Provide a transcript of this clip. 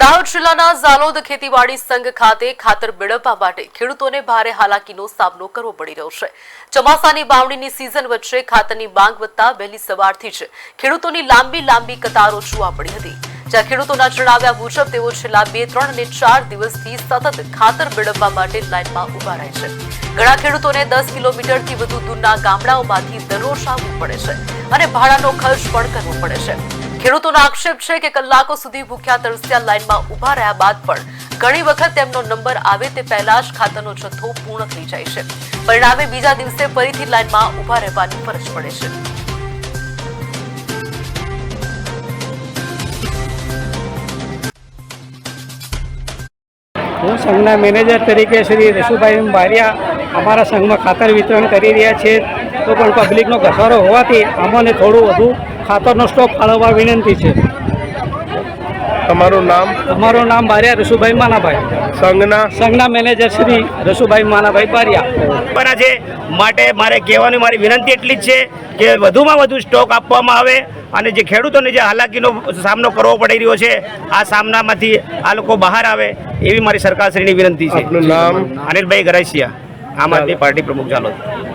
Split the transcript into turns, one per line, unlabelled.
દાહોદ જિલ્લાના ઝાલોદ ખેતીવાડી સંઘ ખાતે ખાતર મેળવવા માટે ખેડૂતોને ભારે હાલાકીનો સામનો કરવો પડી રહ્યો છે। ચોમાસાની વાવણીની સિઝન વચ્ચે ખાતરની માંગ વધતા વહેલી સવારથી જ ખેડૂતોની લાંબી કતારો જોવા મળી હતી। જ્યાં ખેડૂતોના જણાવ્યા મુજબ તેઓ છેલ્લા 2, 3 અને 4 દિવસથી સતત ખાતર મેળવવા માટે લાઇનમાં ઉભા રહે છે। ઘણા ખેડૂતોને 10 કિલોમીટરથી વધુ દૂરના ગામડાઓમાંથી દરરોજ આવવું પડે છે અને ભાડાનો ખર્ચ પણ કરવો પડે છે। ખેડૂતોનો આક્ષેપ છે કે કલાકો સુધી ભૂખ્યા તરસ્યા લાઇનમાં ઉભા રહ્યા બાદ પણ ઘણી વખત તેમનો નંબર આવે તે પહેલા જ ખાતરનો જથ્થો પૂર્ણ થઈ જાય છે। પરિણામે બીજા દિવસે ફરીથી લાઇનમાં ઉભા રહેવાની ફરજ પડે છે।
હું સંઘના મેનેજર તરીકે શ્રી રસુભાઈ બારિયા અમારા સંઘમાં ખાતર વિતરણ કરી રહ્યા છે, તો પણ પબ્લિકનો ઘસારો હોવાથી અમને થોડું વધુ ખાતરનો સ્ટોક ફાળવવા વિનંતી છે।
તમારું નામ?
અમારું નામ બારિયા રસુભાઈ માનાભાઈ, સંઘના મેનેજર શ્રી રસુભાઈ માનાભાઈ બારિયા
છે। માટે મારે કહેવાની મારી વિનંતી એટલી જ છે કે વધુમાં વધુ સ્ટોક આપવામાં આવે અને જે ખેડૂતોને જે હાલાકીનો સામનો કરવો પડી રહ્યો છે આ સામનામાંથી આ લોકો બહાર આવે એવી મારી સરકારશ્રીની વિનંતી છે।
આપનું નામ?
અનિલભાઈ ગરાસિયા, આમ આદમી પાર્ટી પ્રમુખ ઝાલોદ।